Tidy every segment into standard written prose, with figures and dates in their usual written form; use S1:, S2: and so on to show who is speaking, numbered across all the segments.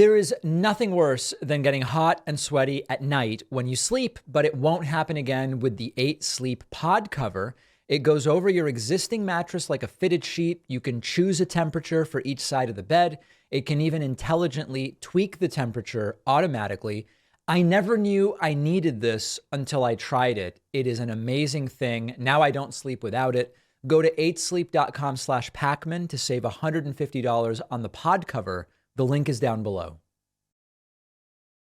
S1: There is nothing worse than getting hot and sweaty at night when you sleep, but it won't happen again with the 8 Sleep Pod cover. It goes over your existing mattress like a fitted sheet. You can choose a temperature for each side of the bed. It can even intelligently tweak the temperature automatically. I never knew I needed this until I tried it. It is an amazing thing. Now I don't sleep without it. Go to 8sleep.com/Pakman to save $150 on the pod cover. The link is down below.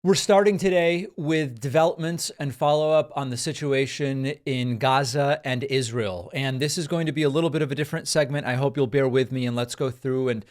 S1: We're starting today with developments and follow-up on the situation in Gaza and Israel. And this is going to be a little bit of a different segment. I hope you'll bear with me and let's go through. And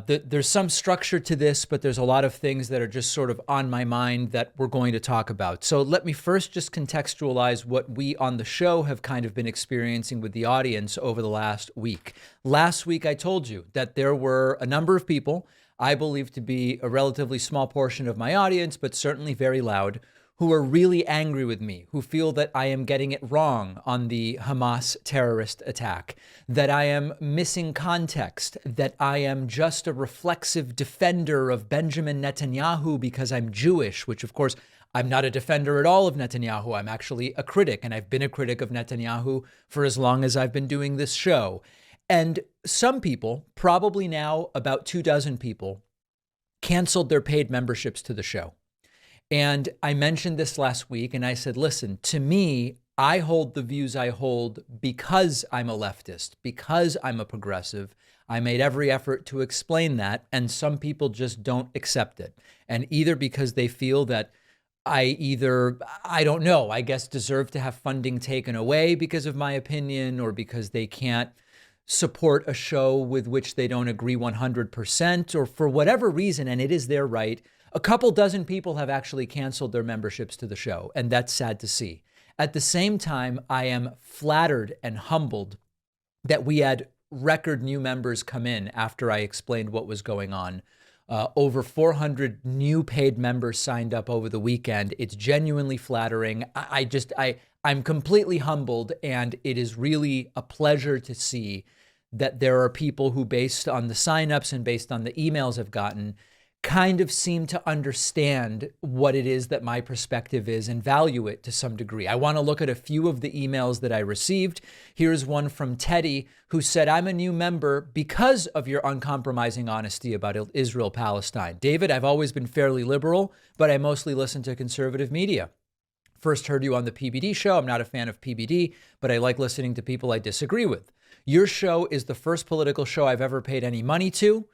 S1: there's some structure to this, but there's a lot of things that are just sort of on my mind that we're going to talk about. So let me first just contextualize what we on the show have kind of been experiencing with the audience over the last week. Last week, I told you that there were a number of people I believe to be a relatively small portion of my audience, but certainly very loud, who are really angry with me, who feel that I am getting it wrong on the Hamas terrorist attack, that I am missing context, that I am just a reflexive defender of Benjamin Netanyahu because I'm Jewish, which of course, I'm not a defender at all of Netanyahu. I'm actually a critic, and I've been a critic of Netanyahu for as long as I've been doing this show. And some people, probably now about 24 people, canceled their paid memberships to the show. And I mentioned this last week, and I said, listen, to me, I hold the views I hold because I'm a leftist, because I'm a progressive. I made every effort to explain that, and some people just don't accept it. And either because they feel that I don't know, I guess deserve to have funding taken away because of my opinion, or because they can't support a show with which they don't agree 100%, or for whatever reason, and it is their right, a couple dozen people have actually canceled their memberships to the show, and that's sad to see. At the same time, I am flattered and humbled that we had record new members come in after I explained what was going on. Over 400 new paid members signed up over the weekend. It's genuinely flattering. I'm completely humbled, and it is really a pleasure to see that there are people who, based on the signups and based on the emails I've gotten, kind of seem to understand what it is that my perspective is and value it to some degree. I want to look at a few of the emails that I received. Here's one from Teddy, who said, I'm a new member because of your uncompromising honesty about Israel-Palestine. David, I've always been fairly liberal, but I mostly listen to conservative media. First heard you on the PBD show. I'm not a fan of PBD, but I like listening to people I disagree with. Your show is the first political show I've ever paid any money to.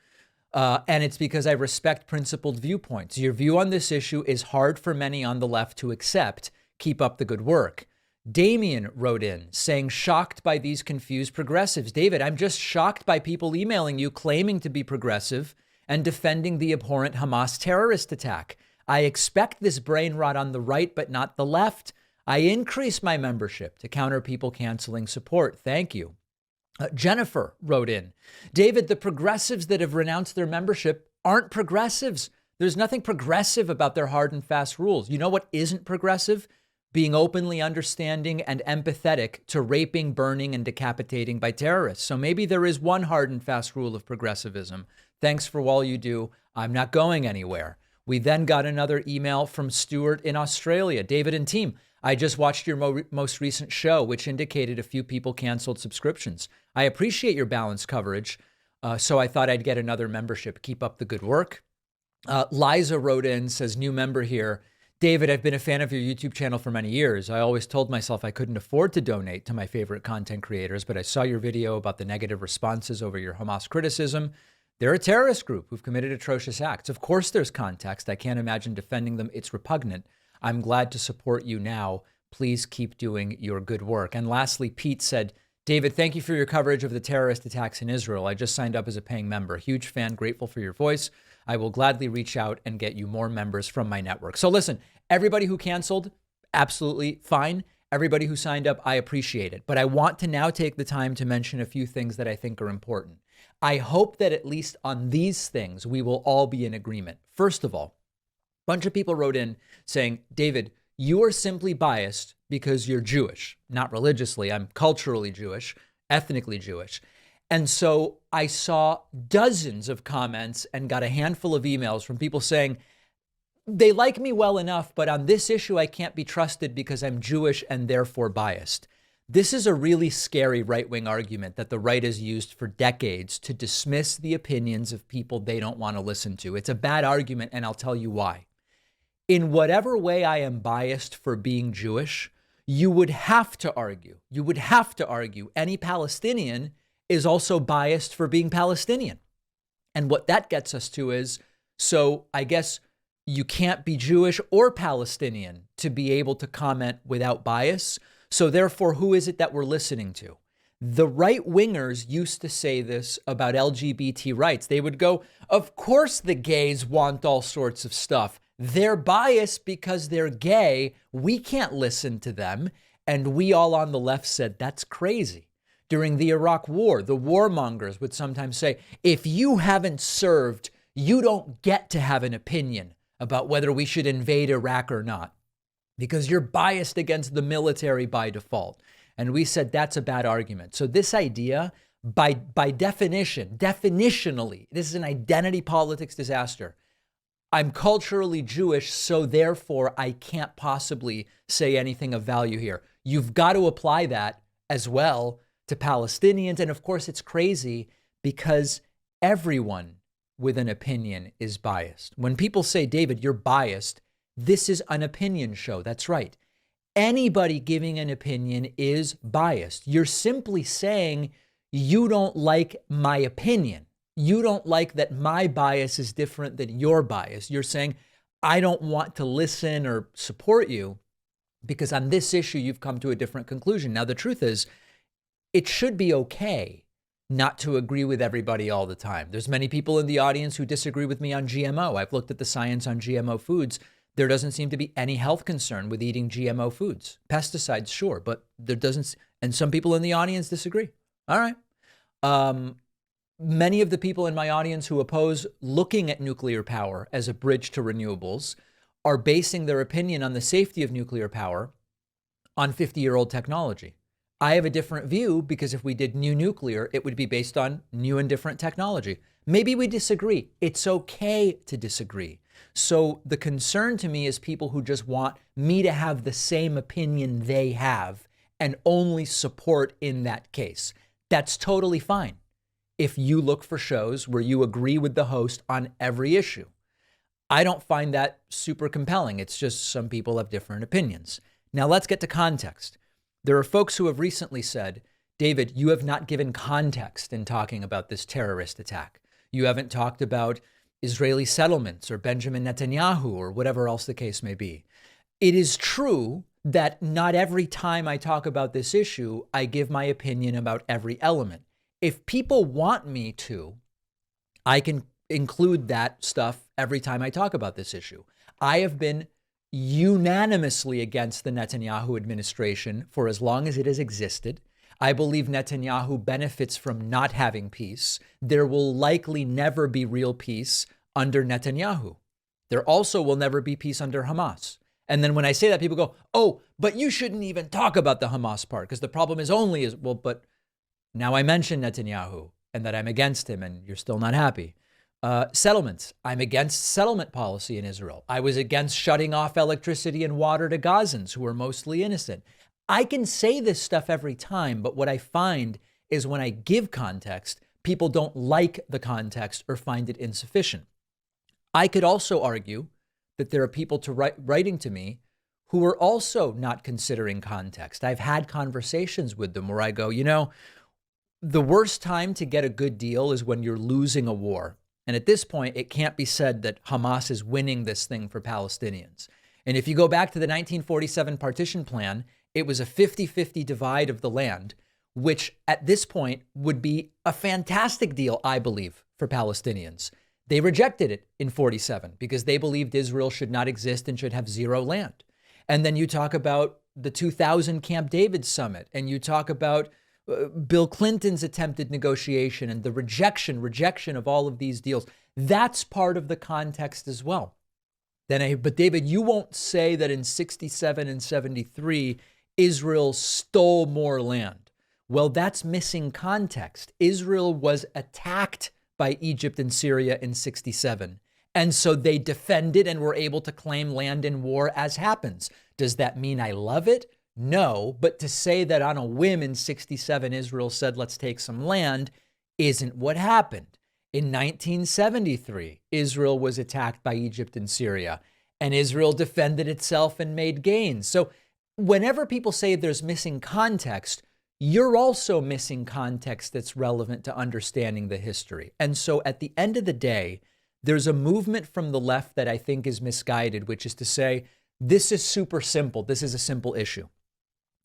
S1: And it's because I respect principled viewpoints. Your view on this issue is hard for many on the left to accept. Keep up the good work. Damien wrote in saying, shocked by these confused progressives. David, I'm just shocked by people emailing you claiming to be progressive and defending the abhorrent Hamas terrorist attack. I expect this brain rot on the right, but not the left. I increased my membership to counter people canceling support. Thank you. Jennifer wrote in, David, the progressives that have renounced their membership aren't progressives. There's nothing progressive about their hard and fast rules. You know what isn't progressive? Being openly understanding and empathetic to raping, burning, and decapitating by terrorists. So maybe there is one hard and fast rule of progressivism. Thanks for all you do. I'm not going anywhere. We then got another email from Stuart in Australia. David and team, I just watched your most recent show, which indicated a few people canceled subscriptions. I appreciate your balanced coverage, so I thought I'd get another membership. Keep up the good work. Liza wrote in, says, new member here. David, I've been a fan of your YouTube channel for many years. I always told myself I couldn't afford to donate to my favorite content creators, but I saw your video about the negative responses over your Hamas criticism. They're a terrorist group who've committed atrocious acts. Of course there's context. I can't imagine defending them. It's repugnant. I'm glad to support you now. Please keep doing your good work. And lastly, Pete said, David, thank you for your coverage of the terrorist attacks in Israel. I just signed up as a paying member. Huge fan, grateful for your voice. I will gladly reach out and get you more members from my network. So listen, everybody who canceled, absolutely fine. Everybody who signed up, I appreciate it. But I want to now take the time to mention a few things that I think are important. I hope that at least on these things, we will all be in agreement. First of all, a bunch of people wrote in saying, David, you are simply biased because you're Jewish, not religiously. I'm culturally Jewish, ethnically Jewish. And so I saw dozens of comments and got a handful of emails from people saying, they like me well enough, but on this issue, I can't be trusted because I'm Jewish and therefore biased. This is a really scary right-wing argument that the right has used for decades to dismiss the opinions of people they don't want to listen to. It's a bad argument, and I'll tell you why. In whatever way I am biased for being Jewish, you would have to argue any Palestinian is also biased for being Palestinian. And what that gets us to is, so I guess you can't be Jewish or Palestinian to be able to comment without bias. So therefore, who is it that we're listening to? The right wingers used to say this about LGBT rights. They would go, of course the gays want all sorts of stuff. They're biased because they're gay. We can't listen to them. And we all on the left said, that's crazy. During the Iraq War, the warmongers would sometimes say, if you haven't served, you don't get to have an opinion about whether we should invade Iraq or not, because you're biased against the military by default. And we said that's a bad argument. So this idea, by definitionally, this is an identity politics disaster. I'm culturally Jewish, so therefore I can't possibly say anything of value here. You've got to apply that as well to Palestinians. And of course, it's crazy because everyone with an opinion is biased. When people say, David, you're biased, this is an opinion show. That's right. Anybody giving an opinion is biased. You're simply saying you don't like my opinion. You don't like that my bias is different than your bias. You're saying, I don't want to listen or support you because on this issue, you've come to a different conclusion. Now, the truth is, it should be okay not to agree with everybody all the time. There's many people in the audience who disagree with me on GMO. I've looked at the science on GMO foods. There doesn't seem to be any health concern with eating GMO foods. Pesticides, sure, but there doesn't, and some people in the audience disagree. All right. Many of the people in my audience who oppose looking at nuclear power as a bridge to renewables are basing their opinion on the safety of nuclear power on 50-year-old technology. I have a different view because if we did new nuclear, it would be based on new and different technology. Maybe we disagree. It's okay to disagree. So the concern to me is people who just want me to have the same opinion they have and only support in that case. That's totally fine if you look for shows where you agree with the host on every issue. I don't find that super compelling. It's just some people have different opinions. Now let's get to context. There are folks who have recently said, David, you have not given context in talking about this terrorist attack. You haven't talked about Israeli settlements or Benjamin Netanyahu or whatever else the case may be. It is true that not every time I talk about this issue, I give my opinion about every element. If people want me to, I can include that stuff every time I talk about this issue. I have been unanimously against the Netanyahu administration for as long as it has existed. I believe Netanyahu benefits from not having peace. There will likely never be real peace under Netanyahu. There also will never be peace under Hamas. And then when I say that, people go, oh, but you shouldn't even talk about the Hamas part because the problem is only as well, but now I mentioned Netanyahu and that I'm against him and you're still not happy. Settlements. I'm against settlement policy in Israel. I was against shutting off electricity and water to Gazans who are mostly innocent. I can say this stuff every time, but what I find is when I give context, people don't like the context or find it insufficient. I could also argue that there are people writing to me who are also not considering context. I've had conversations with them where I go, you know, the worst time to get a good deal is when you're losing a war. And at this point, it can't be said that Hamas is winning this thing for Palestinians. And if you go back to the 1947 partition plan, it was a 50-50 divide of the land, which at this point would be a fantastic deal, I believe, for Palestinians. They rejected it in 47 because they believed Israel should not exist and should have zero land. And then you talk about the 2000 Camp David summit, and you talk about Bill Clinton's attempted negotiation and the rejection of all of these deals. That's part of the context as well. But David, you won't say that in 67 and 73, Israel stole more land. Well, that's missing context. Israel was attacked by Egypt and Syria in 67. And so they defended and were able to claim land in war as happens. Does that mean I love it? No. But to say that on a whim in 67, Israel said, let's take some land, isn't what happened. In 1973, Israel was attacked by Egypt and Syria, and Israel defended itself and made gains. So whenever people say there's missing context, you're also missing context that's relevant to understanding the history. And so at the end of the day, there's a movement from the left that I think is misguided, which is to say, this is super simple. This is a simple issue.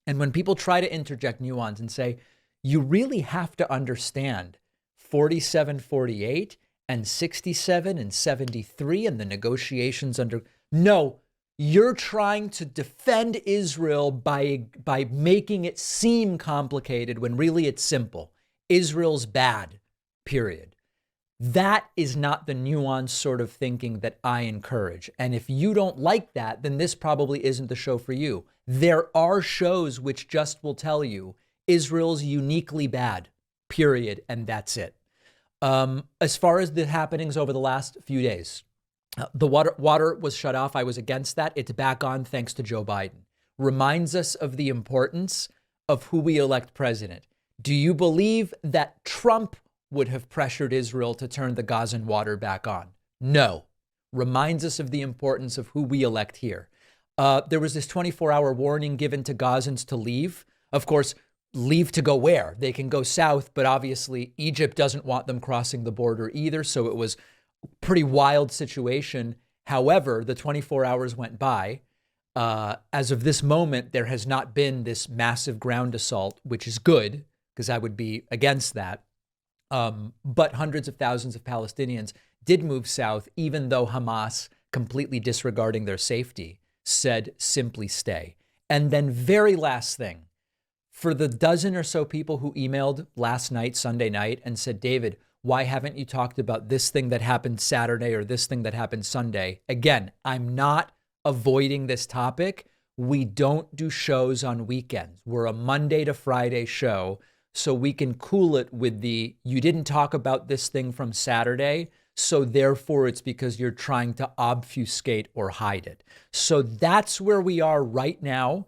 S1: And when people try to interject nuance and say, you really have to understand 47, 48 and 67 and 73 and the negotiations under, no, you're trying to defend Israel by making it seem complicated when really it's simple. Israel's bad, period. That is not the nuanced sort of thinking that I encourage. And if you don't like that, then this probably isn't the show for you. There are shows which just will tell you Israel's uniquely bad, period, and that's it. As far as the happenings over the last few days, the water was shut off. I was against that. It's back on thanks to Joe Biden. Reminds us of the importance of who we elect president. Do you believe that Trump would have pressured Israel to turn the Gazan water back on? No. Reminds us of the importance of who we elect here. There was this 24-hour warning given to Gazans to leave. Of course, leave to go where? They can go south, but obviously Egypt doesn't want them crossing the border either. So it was pretty wild situation. However, the 24 hours went by. As of this moment, there has not been this massive ground assault, which is good because I would be against that. But hundreds of thousands of Palestinians did move south, even though Hamas, completely disregarding their safety, said simply stay. And then very last thing, for the dozen or so people who emailed last night, Sunday night, and said, David, why haven't you talked about this thing that happened Saturday or this thing that happened Sunday? Again, I'm not avoiding this topic. We don't do shows on weekends. We're a Monday to Friday show, so we can cool it with the, you didn't talk about this thing from Saturday, so therefore it's because you're trying to obfuscate or hide it. So that's where we are right now.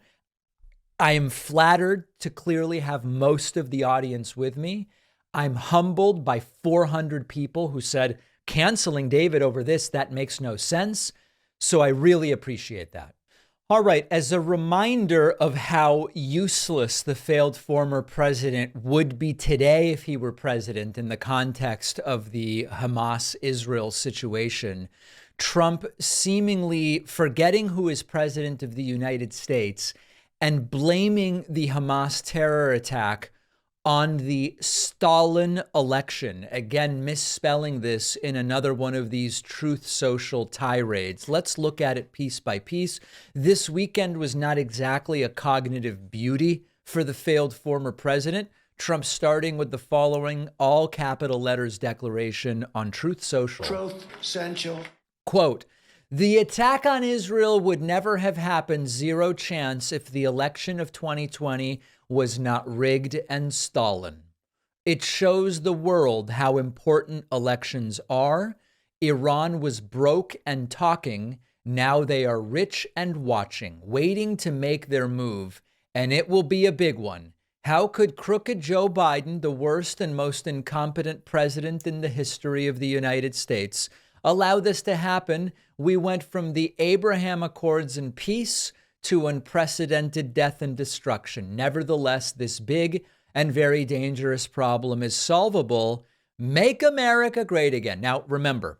S1: I am flattered to clearly have most of the audience with me. I'm humbled by 400 people who said, canceling David over this, that makes no sense. So I really appreciate that. All right, as a reminder of how useless the failed former president would be today if he were president in the context of the Hamas-Israel situation, Trump seemingly forgetting who is president of the United States and blaming the Hamas terror attack on the STOLLEN election. Again, misspelling this in another one of these Truth Social tirades. Let's look at it piece by piece. This weekend was not exactly a cognitive beauty for the failed former president. Trump starting with the following all capital letters declaration on Truth Social.
S2: Truth Central.
S1: Quote, the attack on Israel would never have happened, zero chance, if the election of 2020 was not rigged and stolen. It shows the world how important elections are. Iran was broke and talking. Now they are rich and watching, waiting to make their move, and it will be a big one. How could crooked Joe Biden, the worst and most incompetent president in the history of the United States, allow this to happen? We went from the Abraham Accords and peace to unprecedented death and destruction. Nevertheless, this big and very dangerous problem is solvable. Make America great again. Now, remember,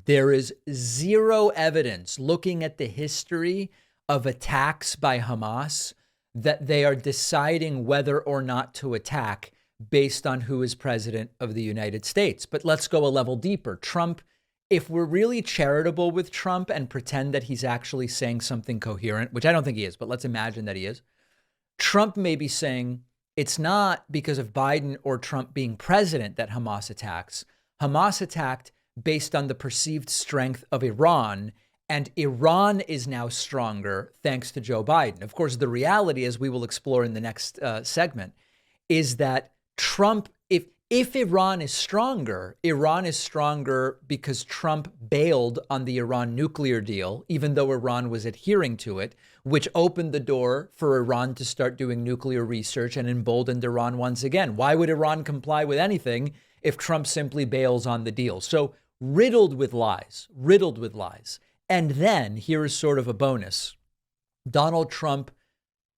S1: there is zero evidence looking at the history of attacks by Hamas that they are deciding whether or not to attack based on who is president of the United States. But let's go a level deeper. Trump, if we're really charitable with Trump and pretend that he's actually saying something coherent, which I don't think he is, but let's imagine that he is, Trump may be saying it's not because of Biden or Trump being president that Hamas attacks. Hamas attacked based on the perceived strength of Iran, and Iran is now stronger thanks to Joe Biden. Of course, the reality, as we will explore in the next segment, is that Trump, if Iran is stronger because Trump bailed on the Iran nuclear deal, even though Iran was adhering to it, which opened the door for Iran to start doing nuclear research and emboldened Iran once again. Why would Iran comply with anything if Trump simply bails on the deal? So riddled with lies. And then here is sort of a bonus. Donald Trump,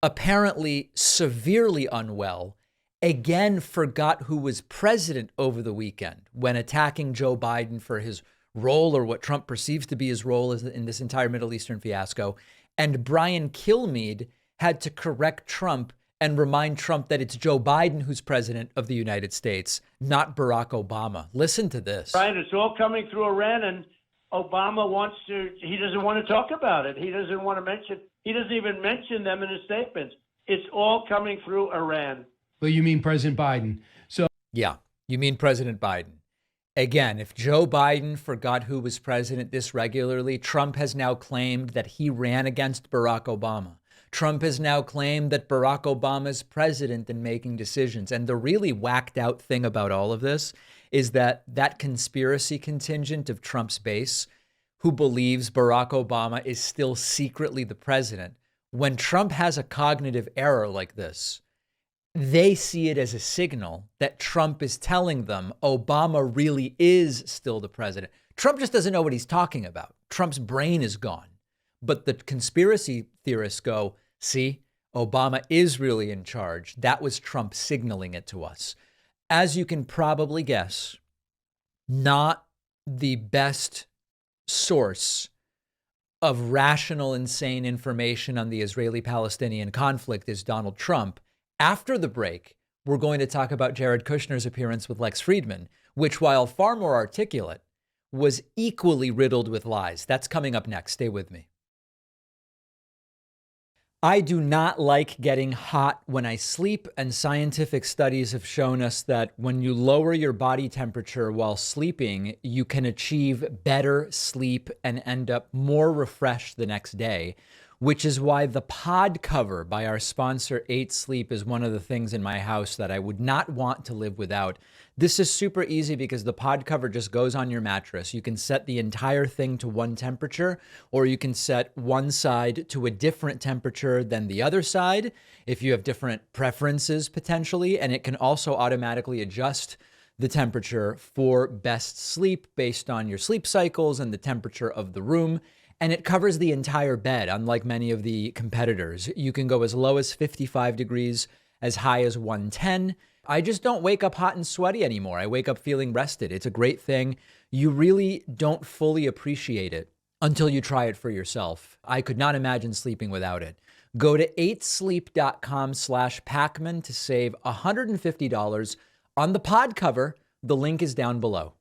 S1: apparently severely unwell, again forgot who was president over the weekend when attacking Joe Biden for his role, or what Trump perceives to be his role in this entire Middle Eastern fiasco. And Brian Kilmeade had to correct Trump and remind Trump that it's Joe Biden who's president of the United States, not Barack Obama. Listen to this.
S2: Right, it's all coming through Iran, and Obama he doesn't want to talk about it. He doesn't even mention them in his statements. It's all coming through Iran.
S3: Well, you mean President Biden.
S1: Yeah, you mean President Biden. Again, if Joe Biden forgot who was president this regularly, Trump has now claimed that he ran against Barack Obama. Trump has now claimed that Barack Obama is president and making decisions. And the really whacked out thing about all of this is that conspiracy contingent of Trump's base who believes Barack Obama is still secretly the president, when Trump has a cognitive error like this, they see it as a signal that Trump is telling them Obama really is still the president. Trump just doesn't know what he's talking about. Trump's brain is gone. But the conspiracy theorists go, see, Obama is really in charge. That was Trump signaling it to us. As you can probably guess, not the best source of rational, insane information on the Israeli-Palestinian conflict is Donald Trump. After the break, we're going to talk about Jared Kushner's appearance with Lex Fridman, which, while far more articulate, was equally riddled with lies. That's coming up next. Stay with me. I do not like getting hot when I sleep, and scientific studies have shown us that when you lower your body temperature while sleeping, you can achieve better sleep and end up more refreshed the next day, which is why the pod cover by our sponsor 8 Sleep is one of the things in my house that I would not want to live without. This is super easy because the pod cover just goes on your mattress. You can set the entire thing to one temperature, or you can set one side to a different temperature than the other side if you have different preferences potentially, and it can also automatically adjust the temperature for best sleep based on your sleep cycles and the temperature of the room. And it covers the entire bed, unlike many of the competitors. You can go as low as 55 degrees, as high as 110. I just don't wake up hot and sweaty anymore. I wake up feeling rested. It's a great thing. You really don't fully appreciate it until you try it for yourself. I could not imagine sleeping without it. Go to 8sleep.com/Pakman to save $150 on the pod cover. The link is down below.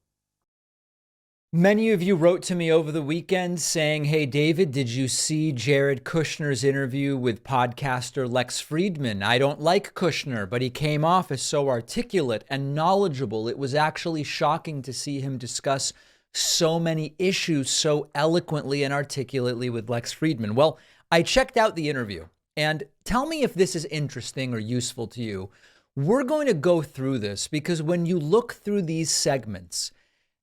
S1: Many of you wrote to me over the weekend saying, hey, David, did you see Jared Kushner's interview with podcaster Lex Fridman? I don't like Kushner, but he came off as so articulate and knowledgeable. It was actually shocking to see him discuss so many issues so eloquently and articulately with Lex Fridman. Well, I checked out the interview, and tell me if this is interesting or useful to you. We're going to go through this because when you look through these segments,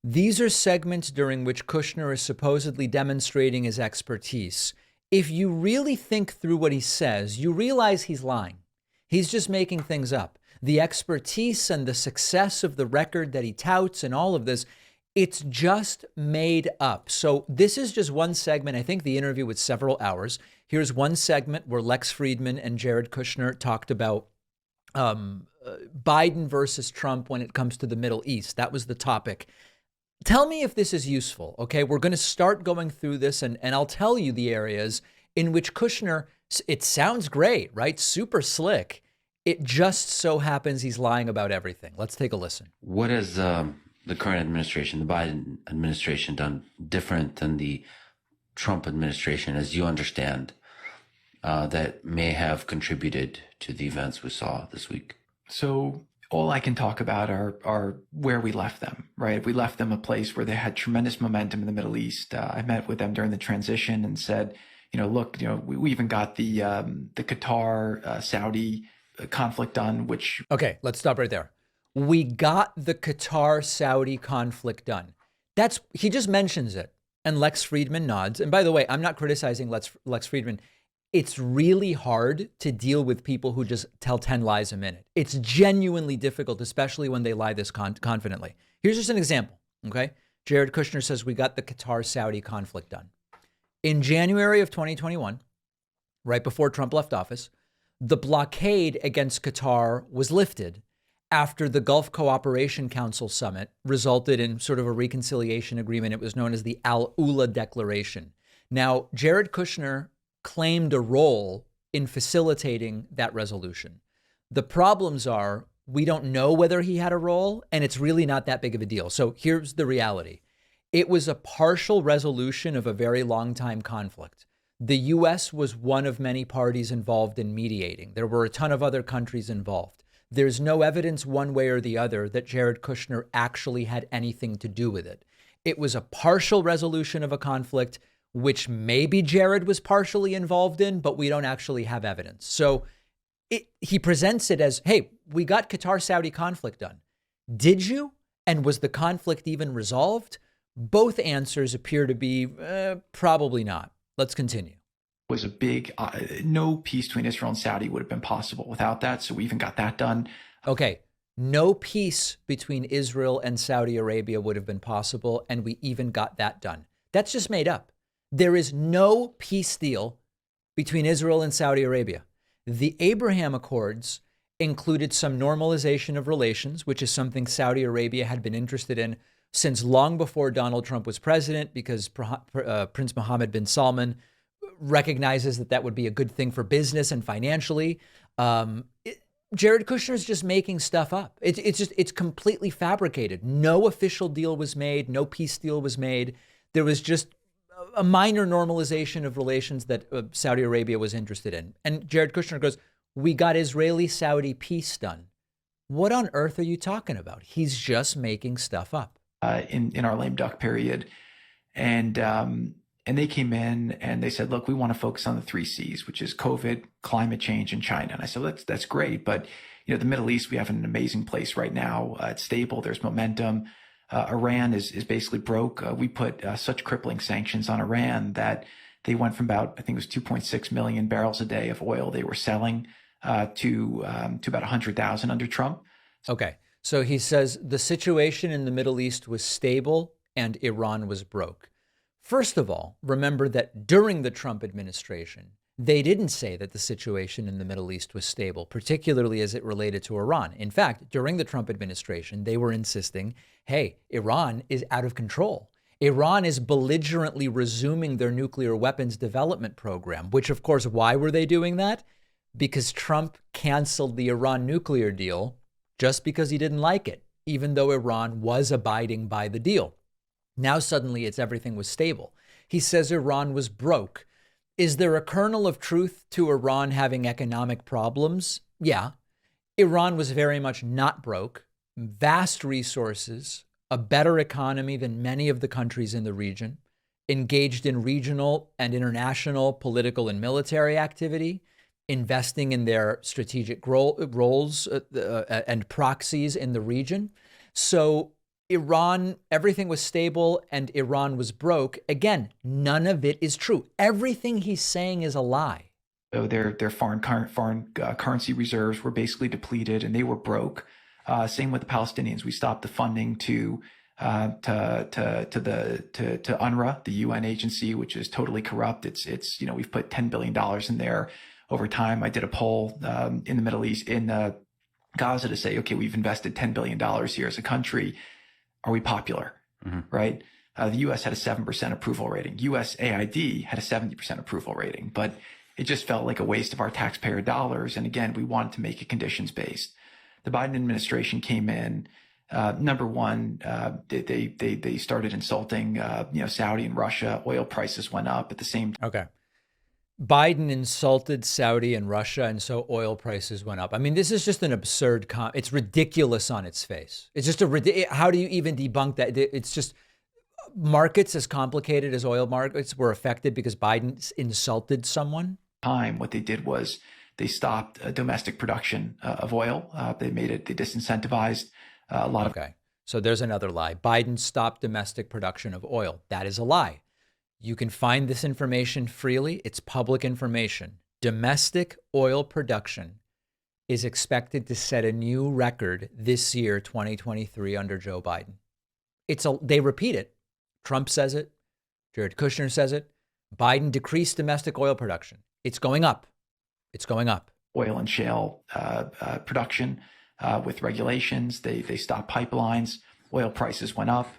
S1: these are segments during which Kushner is supposedly demonstrating his expertise. If you really think through what he says, you realize he's lying. He's just making things up. The expertise and the success of the record that he touts and all of this, it's just made up. So this is just one segment. I think the interview was several hours. Here's one segment where Lex Fridman and Jared Kushner talked about Biden versus Trump when it comes to the Middle East. That was the topic. Tell me if this is useful, okay? We're going to start going through this, and I'll tell you the areas in which Kushner, it sounds great, right? Super slick. It just so happens he's lying about everything. Let's take a listen.
S4: What has the current administration, the Biden administration, done different than the Trump administration, as you understand, that may have contributed to the events we saw this week?
S5: So all I can talk about are where we left them, right? We left them a place where they had tremendous momentum in the Middle East. I met with them during the transition and said, look, we even got the Qatar, Saudi conflict done, which...
S1: Okay, let's stop right there. We got the Qatar-Saudi conflict done. He just mentions it, and Lex Fridman nods. And by the way, I'm not criticizing Lex Fridman. It's really hard to deal with people who just tell 10 lies a minute. It's genuinely difficult, especially when they lie this confidently. Here's just an example, okay? Jared Kushner says we got the Qatar-Saudi conflict done. In January of 2021, right before Trump left office, the blockade against Qatar was lifted after the Gulf Cooperation Council summit resulted in sort of a reconciliation agreement. It was known as the Al-Ula Declaration. Now, Jared Kushner claimed a role in facilitating that resolution. The problems are we don't know whether he had a role, and it's really not that big of a deal. So here's the reality. It was a partial resolution of a very long time conflict. The U.S. was one of many parties involved in mediating. There were a ton of other countries involved. There's no evidence one way or the other that Jared Kushner actually had anything to do with it. It was a partial resolution of a conflict, which maybe Jared was partially involved in, but we don't actually have evidence. So he presents it as, hey, we got Qatar-Saudi conflict done. Did you? And was the conflict even resolved? Both answers appear to be probably not. Let's continue.
S5: Was a big, no peace between Israel and Saudi would have been possible without that. So we even got that done.
S1: Okay. No peace between Israel and Saudi Arabia would have been possible, and we even got that done. That's just made up. There is no peace deal between Israel and Saudi Arabia. The Abraham Accords included some normalization of relations, which is something Saudi Arabia had been interested in since long before Donald Trump was president, because Prince Mohammed bin Salman recognizes that would be a good thing for business and financially. Jared Kushner is just making stuff up. It's completely fabricated. No official deal was made. No peace deal was made. There was just a minor normalization of relations that Saudi Arabia was interested in. And Jared Kushner goes, we got Israeli-Saudi peace done. What on earth are you talking about? He's just making stuff up.
S5: In our lame duck period. And they came in and they said, look, we want to focus on the 3 C's, which is COVID, climate change, and China. And I said, that's great. But, the Middle East, we have an amazing place right now. It's stable. There's momentum. Iran is basically broke. We put such crippling sanctions on Iran that they went from about, I think it was 2.6 million barrels a day of oil they were selling to about 100,000 under Trump.
S1: Okay. So he says the situation in the Middle East was stable and Iran was broke. First of all, remember that during the Trump administration, they didn't say that the situation in the Middle East was stable, particularly as it related to Iran. In fact, during the Trump administration, they were insisting, hey, Iran is out of control. Iran is belligerently resuming their nuclear weapons development program, which, of course, why were they doing that? Because Trump canceled the Iran nuclear deal just because he didn't like it, even though Iran was abiding by the deal. Now suddenly everything was stable. He says Iran was broke. Is there a kernel of truth to Iran having economic problems? Yeah. Iran was very much not broke, vast resources, a better economy than many of the countries in the region, engaged in regional and international political and military activity, investing in their strategic roles and proxies in the region. So Iran, everything was stable and Iran was broke. Again, none of it is true. Everything he's saying is a lie.
S5: So their foreign currency reserves were basically depleted and they were broke. Same with the Palestinians. We stopped the funding to UNRWA, the UN agency, which is totally corrupt. It's we've put $10 billion in there over time. I did a poll in the Middle East, in Gaza, to say, okay, we've invested $10 billion here as a country. Are we popular? Mm-hmm. Right? The U.S. had a 7% approval rating. USAID had a 70% approval rating, but it just felt like a waste of our taxpayer dollars. And again, we wanted to make it conditions-based. The Biden administration came in. Number one, they started insulting, Saudi and Russia. Oil prices went up at the same time.
S1: Okay. Biden insulted Saudi and Russia, and so oil prices went up. I mean, this is just an absurd it's ridiculous on its face. It's just how do you even debunk that? It's just markets as complicated as oil markets were affected because Biden insulted someone.
S5: What they did was They stopped domestic production of oil. They disincentivized a lot of.
S1: Okay. So there's another lie. Biden stopped domestic production of oil. That is a lie. You can find this information freely. It's public information. Domestic oil production is expected to set a new record this year, 2023, under Joe Biden. They repeat it. Trump says it. Jared Kushner says it. Biden decreased domestic oil production. It's going up. It's going up.
S5: Oil and shale production with regulations. They stopped pipelines. Oil prices went up.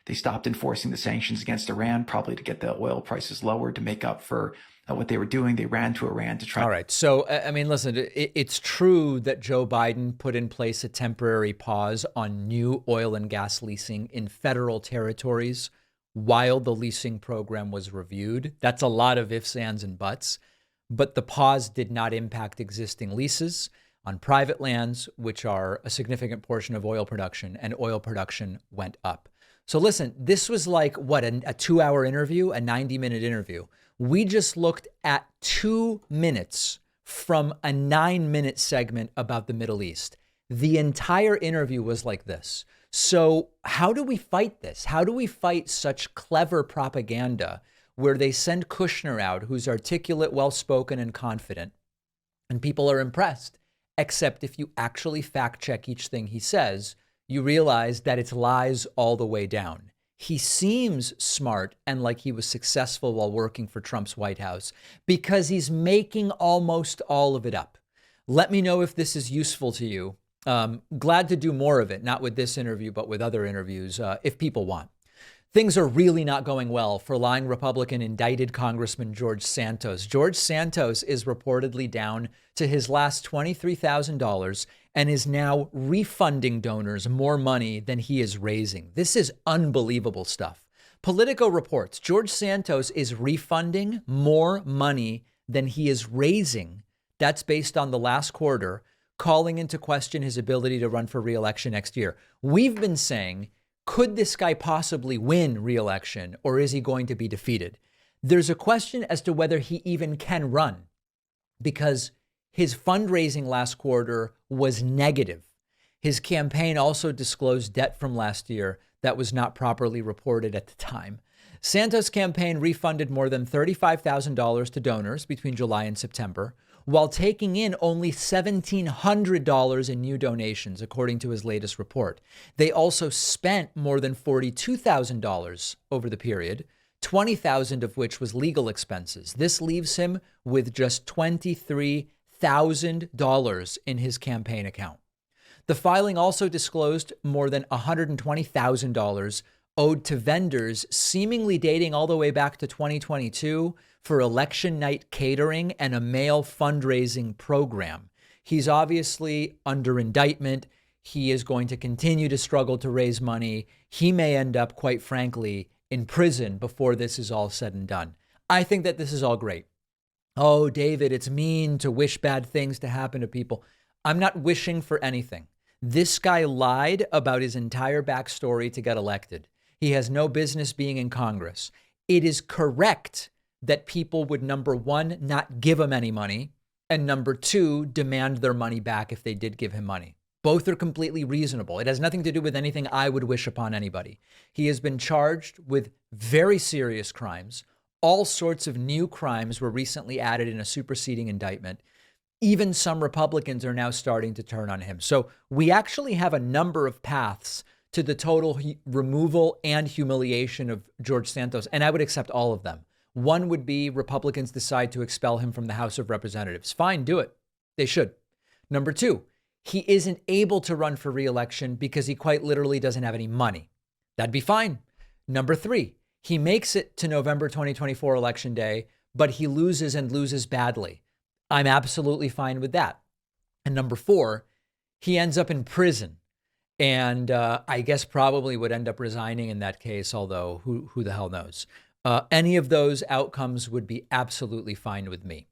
S5: They stopped enforcing the sanctions against Iran, probably to get the oil prices lower to make up for what they were doing. They ran to Iran to try.
S1: All right. So, I mean, listen, it's true that Joe Biden put in place a temporary pause on new oil and gas leasing in federal territories while the leasing program was reviewed. That's a lot of ifs, ands, and buts. But the pause did not impact existing leases on private lands, which are a significant portion of oil production, and oil production went up. So listen, this was like, what, a 2-hour interview, a 90-minute interview. We just looked at 2 minutes from a 9-minute segment about the Middle East. The entire interview was like this. So how do we fight this? How do we fight such clever propaganda where they send Kushner out, who's articulate, well-spoken, and confident, and people are impressed? Except if you actually fact check each thing he says, you realize that it's lies all the way down. He seems smart and like he was successful while working for Trump's White House because he's making almost all of it up. Let me know if this is useful to you. Glad to do more of it, not with this interview, but with other interviews if people want. Things are really not going well for lying Republican indicted Congressman George Santos. George Santos is reportedly down to his last $23,000 and is now refunding donors more money than he is raising. This is unbelievable stuff. Politico reports George Santos is refunding more money than he is raising. That's based on the last quarter, calling into question his ability to run for re-election next year. We've been saying, could this guy possibly win re-election, or is he going to be defeated? There's a question as to whether he even can run, because his fundraising last quarter was negative. His campaign also disclosed debt from last year that was not properly reported at the time. Santos' campaign refunded more than $35,000 to donors between July and September, while taking in only $1,700 in new donations, according to his latest report. They also spent more than $42,000 over the period, $20,000 of which was legal expenses. This leaves him with just $23,000 in his campaign account. The filing also disclosed more than $120,000 owed to vendors, seemingly dating all the way back to 2022 for election night catering and a mail fundraising program. He's obviously under indictment. He is going to continue to struggle to raise money. He may end up, quite frankly, in prison before this is all said and done. I think that this is all great. Oh, David, it's mean to wish bad things to happen to people. I'm not wishing for anything. This guy lied about his entire backstory to get elected. He has no business being in Congress. It is correct that people would, number one, not give him any money, and number two, demand their money back if they did give him money. Both are completely reasonable. It has nothing to do with anything I would wish upon anybody. He has been charged with very serious crimes. All sorts of new crimes were recently added in a superseding indictment. Even some Republicans are now starting to turn on him. So we actually have a number of paths to the total removal and humiliation of George Santos, and I would accept all of them. One would be Republicans decide to expel him from the House of Representatives. Fine, do it. They should. Number two, he isn't able to run for re-election because he quite literally doesn't have any money. That'd be fine. Number three, he makes it to November 2024 election day, but he loses and loses badly. I'm absolutely fine with that. And number four, he ends up in prison. And I guess probably would end up resigning in that case, although who the hell knows? Any of those outcomes would be absolutely fine with me.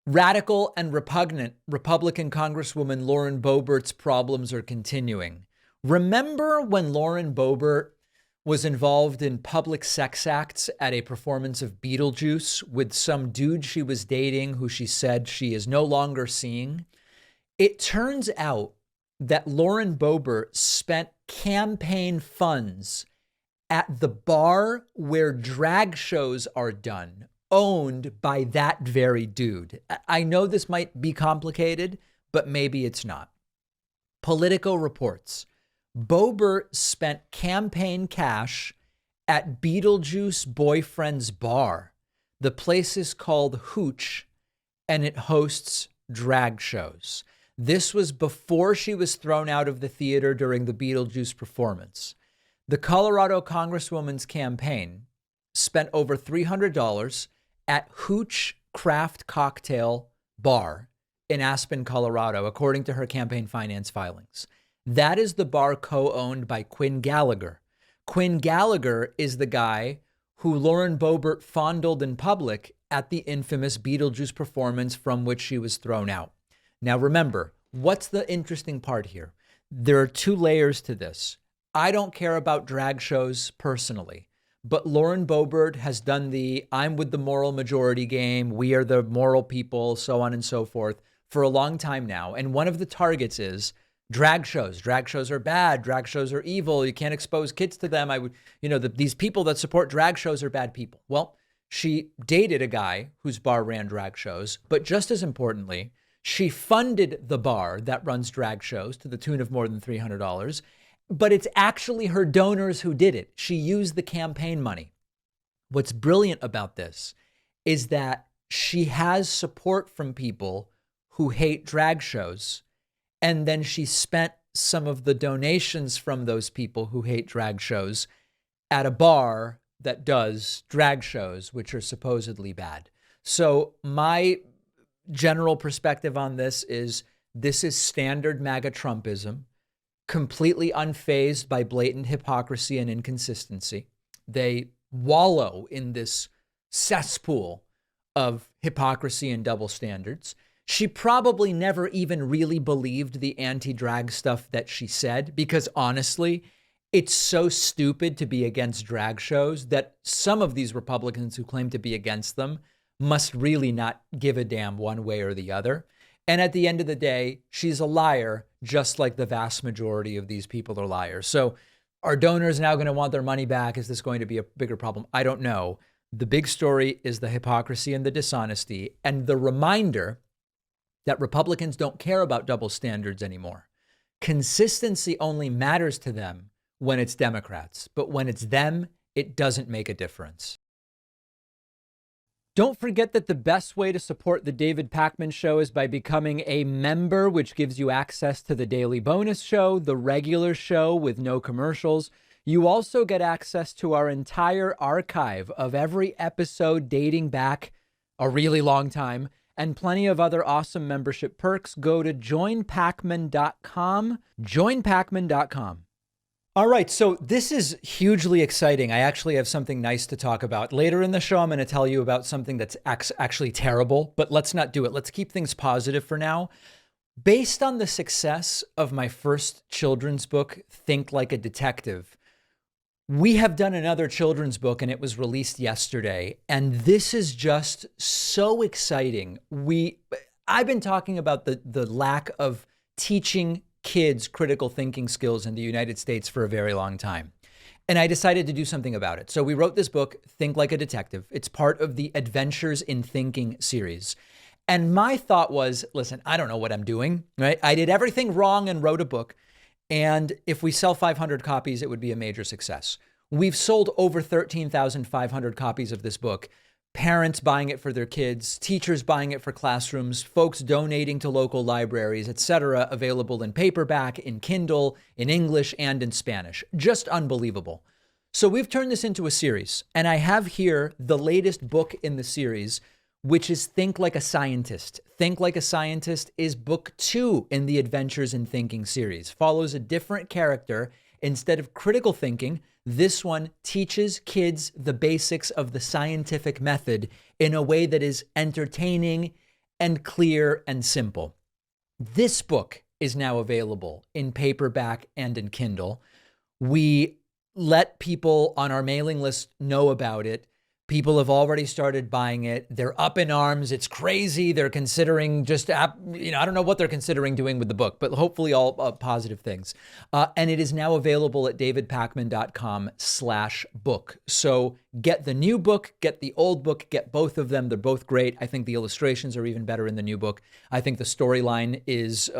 S1: Radical and repugnant Republican Congresswoman Lauren Boebert's problems are continuing. Remember when Lauren Boebert was involved in public sex acts at a performance of Beetlejuice with some dude she was dating who she said she is no longer seeing. It turns out that Lauren Boebert spent campaign funds at the bar where drag shows are done, owned by that very dude. I know this might be complicated, but maybe it's not. Politico reports Boebert spent campaign cash at Beetlejuice boyfriend's bar. The place is called Hooch, and it hosts drag shows. This was before she was thrown out of the theater during the Beetlejuice performance. The Colorado Congresswoman's campaign spent over $300 at Hooch Craft Cocktail Bar in Aspen, Colorado, according to her campaign finance filings. That is the bar co-owned by Quinn Gallagher. Quinn Gallagher is the guy who Lauren Boebert fondled in public at the infamous Beetlejuice performance from which she was thrown out. Now, remember, what's the interesting part here? There are two layers to this. I don't care about drag shows personally, but Lauren Boebert has done the I'm with the moral majority game, we are the moral people, so on and so forth, for a long time now. And one of the targets is drag shows. Drag shows are bad. Drag shows are evil. You can't expose kids to them. These people that support drag shows are bad people. Well, she dated a guy whose bar ran drag shows, but just as importantly, she funded the bar that runs drag shows to the tune of more than $300, but it's actually her donors who did it. She used the campaign money. What's brilliant about this is that she has support from people who hate drag shows, and then she spent some of the donations from those people who hate drag shows at a bar that does drag shows, which are supposedly bad. So my general perspective on this is standard MAGA Trumpism, completely unfazed by blatant hypocrisy and inconsistency. They wallow in this cesspool of hypocrisy and double standards. She probably never even really believed the anti-drag stuff that she said, because honestly, it's so stupid to be against drag shows that some of these Republicans who claim to be against them must really not give a damn one way or the other. And at the end of the day, she's a liar, just like the vast majority of these people are liars. So are donors now going to want their money back? Is this going to be a bigger problem? I don't know. The big story is the hypocrisy and the dishonesty and the reminder that Republicans don't care about double standards anymore. Consistency only matters to them when it's Democrats, but when it's them, it doesn't make a difference. Don't forget that the best way to support the David Pakman Show is by becoming a member, which gives you access to the daily bonus show, the regular show with no commercials. You also get access to our entire archive of every episode dating back a really long time, and plenty of other awesome membership perks. Go to joinpakman.com, joinpakman.com. All right, so this is hugely exciting. I actually have something nice to talk about. Later in the show, I'm going to tell you about something that's actually terrible, but let's not do it. Let's keep things positive for now. Based on the success of my first children's book, Think Like a Detective, we have done another children's book, and it was released yesterday. And this is just so exciting. I've been talking about the lack of teaching kids critical thinking skills in the United States for a very long time. And I decided to do something about it. So we wrote this book, Think Like a Detective. It's part of the Adventures in Thinking series. And my thought was, listen, I don't know what I'm doing, right? I did everything wrong and wrote a book. And if we sell 500 copies, it would be a major success. We've sold over 13,500 copies of this book. Parents buying it for their kids, teachers buying it for classrooms, folks donating to local libraries, etc., available in paperback, in Kindle, in English, and in Spanish. Just unbelievable. So we've turned this into a series, and I have here the latest book in the series, which is Think Like a Scientist. Think Like a Scientist is book 2 in the Adventures in Thinking series. Follows a different character. Instead of critical thinking, this one teaches kids the basics of the scientific method in a way that is entertaining and clear and simple. This book is now available in paperback and in Kindle. We let people on our mailing list know about it. People have already started buying it. They're up in arms. It's crazy. They're considering I don't know what they're considering doing with the book, but hopefully all positive things. And it is now available at davidpakman.com/book. So get the new book, get the old book, get both of them. They're both great. I think the illustrations are even better in the new book. I think the storyline is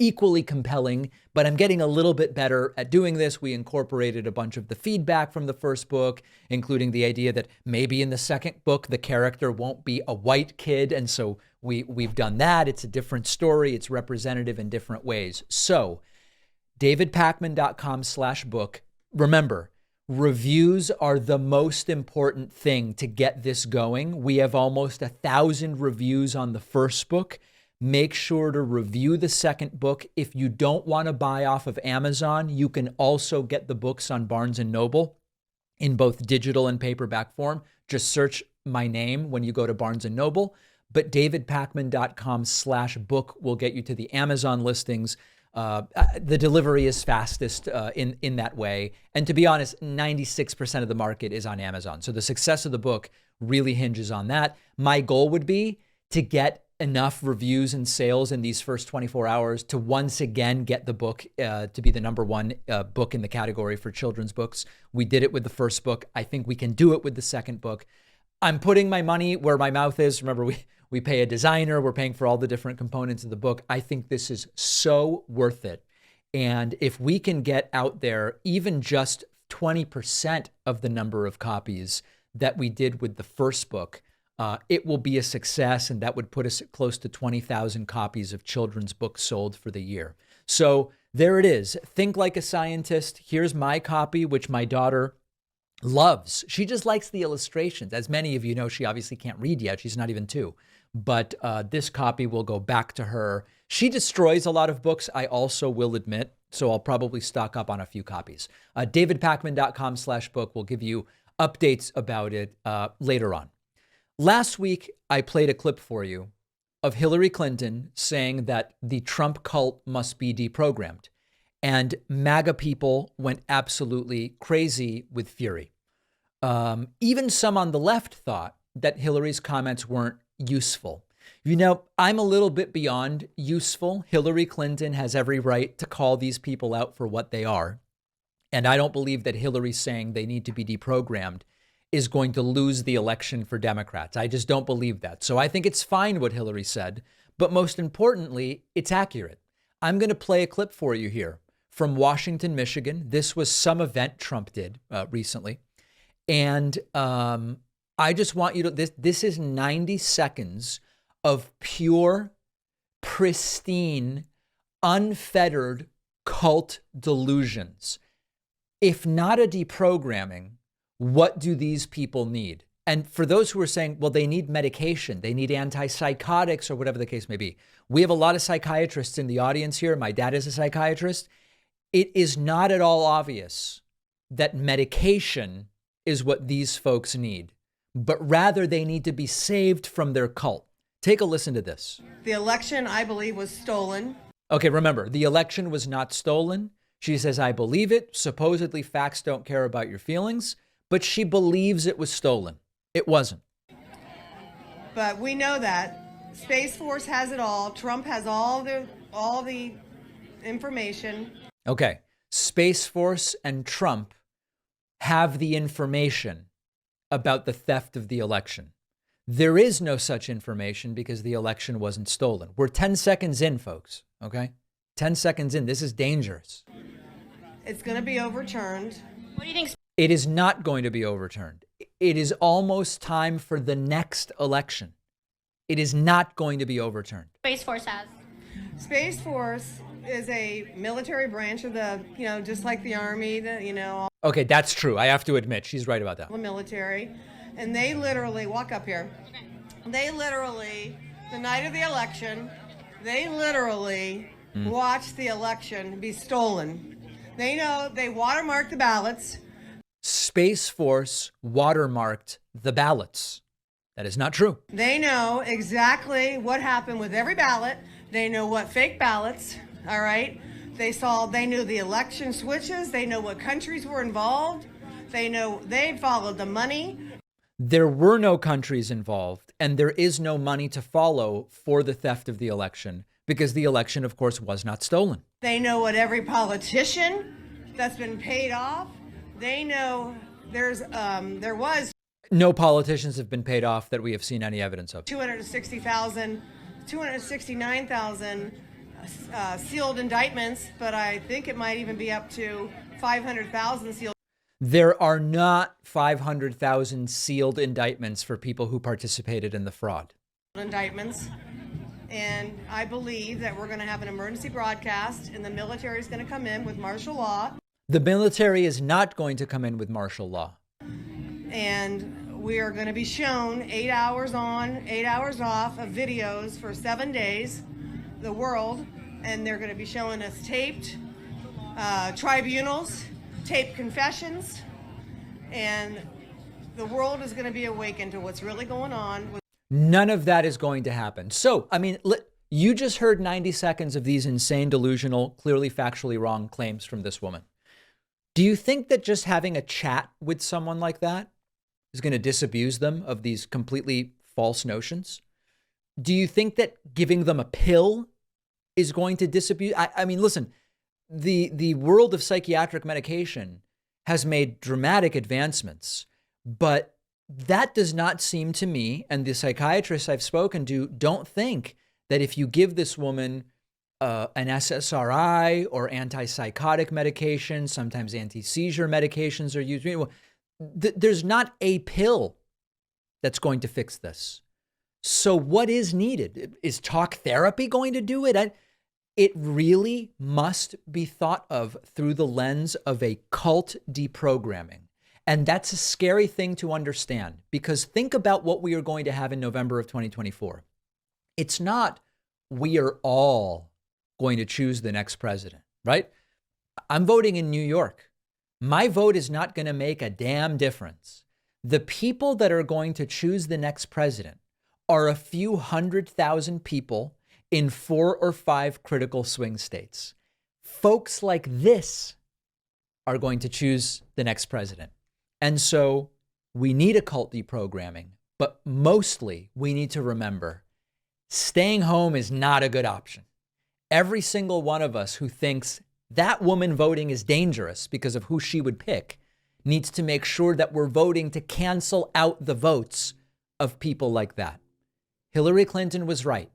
S1: equally compelling, but I'm getting a little bit better at doing this. We incorporated a bunch of the feedback from the first book, including the idea that maybe in the second book, the character won't be a white kid. And so we've done that. It's a different story. It's representative in different ways. So davidpakman.com/book. Remember, reviews are the most important thing to get this going. We have almost 1,000 reviews on the first book. Make sure to review the second book. If you don't want to buy off of Amazon, you can also get the books on Barnes & Noble in both digital and paperback form. Just search my name when you go to Barnes & Noble. But davidpakman.com/book will get you to the Amazon listings. The delivery is fastest in that way. And to be honest, 96% of the market is on Amazon. So the success of the book really hinges on that. My goal would be to get enough reviews and sales in these first 24 hours to once again get the book to be the #1 book in the category for children's books. We did it with the first book. I think we can do it with the second book. I'm putting my money where my mouth is. Remember, we pay a designer. We're paying for all the different components of the book. I think this is so worth it. And if we can get out there even just 20% of the number of copies that we did with the first book, it will be a success, and that would put us at close to 20,000 copies of children's books sold for the year. So there it is. Think like a scientist. Here's my copy, which my daughter loves. She just likes the illustrations. As many of you know, she obviously can't read yet. She's not even 2. But this copy will go back to her. She destroys a lot of books, I also will admit, so I'll probably stock up on a few copies. davidpakman.com/book will give you updates about it later on. Last week, I played a clip for you of Hillary Clinton saying that the Trump cult must be deprogrammed. And MAGA people went absolutely crazy with fury. Even some on the left thought that Hillary's comments weren't useful. You know, I'm a little bit beyond useful. Hillary Clinton has every right to call these people out for what they are. And I don't believe that Hillary saying they need to be deprogrammed is going to lose the election for Democrats. I just don't believe that. So I think it's fine what Hillary said, but most importantly, it's accurate. I'm going to play a clip for you here from Washington, Michigan. This was some event Trump did recently. And I just want you to, this is 90 seconds of pure, pristine, unfettered cult delusions. If not a deprogramming, what do these people need? And for those who are saying, well, they need medication, they need antipsychotics or whatever the case may be. We have a lot of psychiatrists in the audience here. My dad is a psychiatrist. It is not at all obvious that medication is what these folks need, but rather they need to be saved from their cult. Take a listen to this.
S6: The election, I believe, was stolen.
S1: Okay, remember, the election was not stolen. She says, I believe it. Supposedly, facts don't care about your feelings, but she believes it was stolen. It wasn't.
S6: But we know that Space Force has it all. Trump has all the information.
S1: Okay, Space Force and Trump have the information about the theft of the election. There is no such information because the election wasn't stolen. We're 10 seconds in, folks, okay? 10 seconds in. This is dangerous.
S6: It's going to be overturned.
S7: What do you think?
S1: It is not going to be overturned. It is almost time for the next election. It is not going to be overturned.
S7: Space Force has.
S6: Space Force is a military branch of the, just like the Army,
S1: Okay, that's true. I have to admit, she's right about that.
S6: the military. And they literally, walk up here, they literally, the night of the election, they literally watched the election be stolen. They know, they watermarked the ballots.
S1: Space Force watermarked the ballots. That is not true.
S6: They know exactly what happened with every ballot. They know what fake ballots, all right? They knew the election switches. They know what countries were involved. They followed the money.
S1: There were no countries involved, and there is no money to follow for the theft of the election, because the election, of course, was not stolen.
S6: They know what every politician that's been paid off. They know there was
S1: no politicians have been paid off that we have seen any evidence of.
S6: 269,000 sealed indictments, but I think it might even be up to 500,000 sealed.
S1: There are not 500,000 sealed indictments for people who participated in the fraud.
S6: Indictments. And I believe that we're going to have an emergency broadcast and the military is going to come in with martial law.
S1: The military is not going to come in with martial law.
S6: And we are going to be shown 8 hours on, 8 hours off of videos for 7 days, the world. And they're going to be showing us taped tribunals, taped confessions, and the world is going to be awakened to what's really going on.
S1: None of that is going to happen. So, I mean, you just heard 90 seconds of these insane, delusional, clearly factually wrong claims from this woman. Do you think that just having a chat with someone like that is going to disabuse them of these completely false notions? Do you think that giving them a pill is going to disabuse? I mean, listen, the world of psychiatric medication has made dramatic advancements, but that does not seem to me, and the psychiatrists I've spoken to don't think that if you give this woman an SSRI or antipsychotic medication, sometimes anti-seizure medications are used. There's not a pill that's going to fix this. So what is needed? Is talk therapy going to do it? It really must be thought of through the lens of a cult deprogramming. And that's a scary thing to understand, because think about what we are going to have in November of 2024. It's not we are all going to choose the next president, right? I'm voting in New York. My vote is not going to make a damn difference. The people that are going to choose the next president are a few 100,000 people in 4 or 5 critical swing states. Folks like this are going to choose the next president. And so we need a cult deprogramming, but mostly we need to remember staying home is not a good option. Every single one of us who thinks that woman voting is dangerous because of who she would pick needs to make sure that we're voting to cancel out the votes of people like that. Hillary Clinton was right.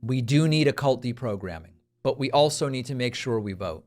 S1: We do need a cult deprogramming, but we also need to make sure we vote.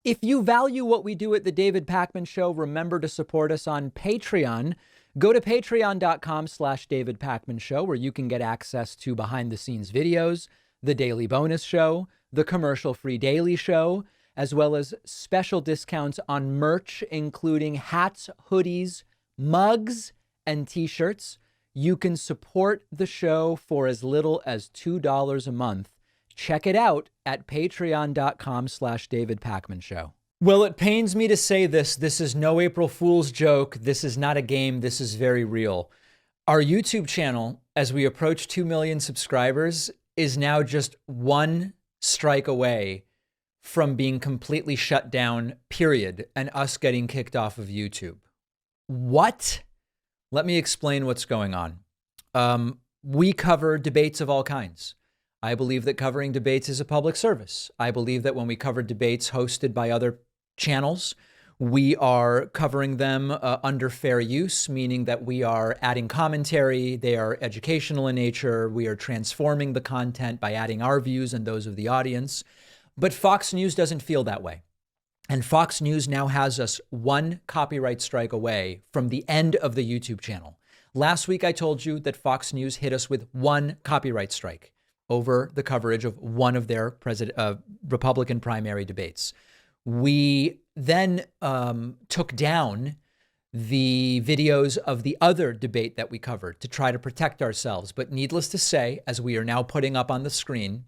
S1: If you value what we do at the David Pakman Show, remember to support us on Patreon. Go to patreon.com/David Pakman Show, where you can get access to behind the scenes videos, the daily bonus show, the commercial-free daily show, as well as special discounts on merch, including hats, hoodies, mugs, and t-shirts. You can support the show for as little as $2 a month. Check it out at patreon.com/David Pakman Show. Well, it pains me to say this. This is no April Fool's joke. This is not a game. This is very real. Our YouTube channel, as we approach 2 million subscribers, is now just one strike away from being completely shut down, period, and us getting kicked off of YouTube. What? Let me explain what's going on. We cover debates of all kinds. I believe that covering debates is a public service. I believe that when we cover debates hosted by other channels, we are covering them under fair use, meaning that we are adding commentary, they are educational in nature, we are transforming the content by adding our views and those of the audience. But Fox News doesn't feel that way. And Fox News now has us one copyright strike away from the end of the YouTube channel. Last week, I told you that Fox News hit us with one copyright strike over the coverage of one of their Republican primary debates. We then took down the videos of the other debate that we covered to try to protect ourselves. But needless to say, as we are now putting up on the screen,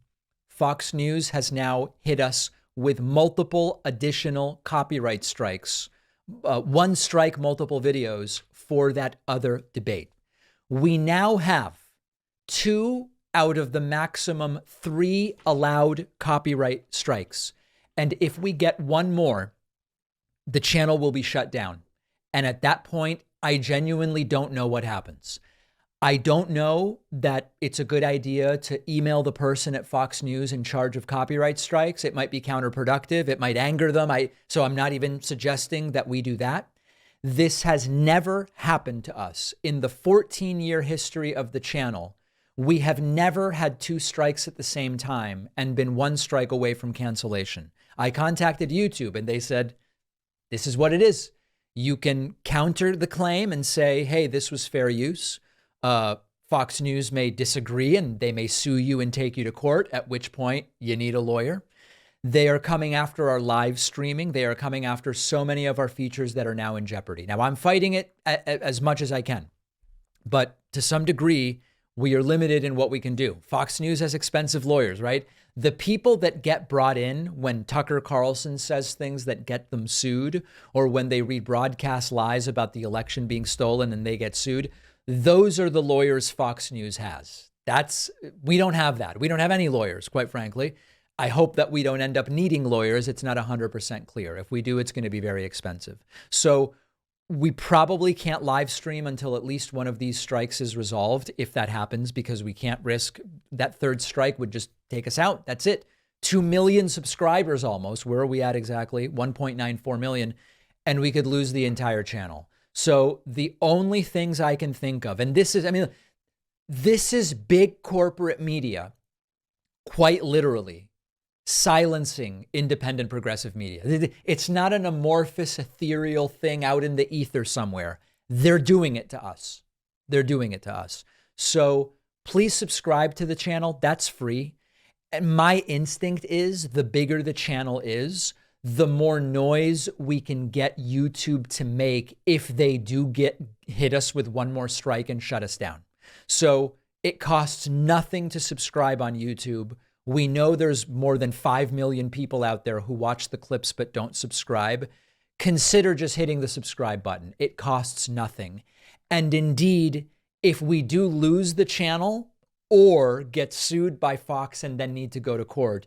S1: Fox News has now hit us with multiple additional copyright strikes, one strike, multiple videos for that other debate. We now have 2 out of the maximum 3 allowed copyright strikes. And if we get one more, the channel will be shut down. And at that point, I genuinely don't know what happens. I don't know that it's a good idea to email the person at Fox News in charge of copyright strikes. It might be counterproductive. It might anger them. So I'm not even suggesting that we do that. This has never happened to us. In the 14-year history of the channel, we have never had 2 strikes at the same time and been 1 strike away from cancellation. I contacted YouTube and they said, this is what it is. You can counter the claim and say, hey, this was fair use. Fox News may disagree and they may sue you and take you to court, at which point you need a lawyer. They are coming after our live streaming. They are coming after so many of our features that are now in jeopardy. Now, I'm fighting it as much as I can, but to some degree, we are limited in what we can do. Fox News has expensive lawyers, right? The people that get brought in when Tucker Carlson says things that get them sued, or when they rebroadcast lies about the election being stolen and they get sued, those are the lawyers Fox News has. We don't have that. We don't have any lawyers, quite frankly. I hope that we don't end up needing lawyers. It's not 100% clear. If we do, it's going to be very expensive. So we probably can't live stream until at least one of these strikes is resolved, if that happens, because we can't risk that 3rd strike would just take us out. That's it. 2 million subscribers almost. Where are we at exactly? 1.94 million. And we could lose the entire channel. So the only things I can think of, and this is big corporate media, quite literally silencing independent progressive media. It's not an amorphous, ethereal thing out in the ether somewhere. They're doing it to us. They're doing it to us. So please subscribe to the channel. That's free. And my instinct is the bigger the channel is, the more noise we can get YouTube to make if they do hit us with one more strike and shut us down. So it costs nothing to subscribe on YouTube. We know there's more than 5 million people out there who watch the clips but don't subscribe. Consider just hitting the subscribe button. It costs nothing. And indeed, if we do lose the channel or get sued by Fox and then need to go to court,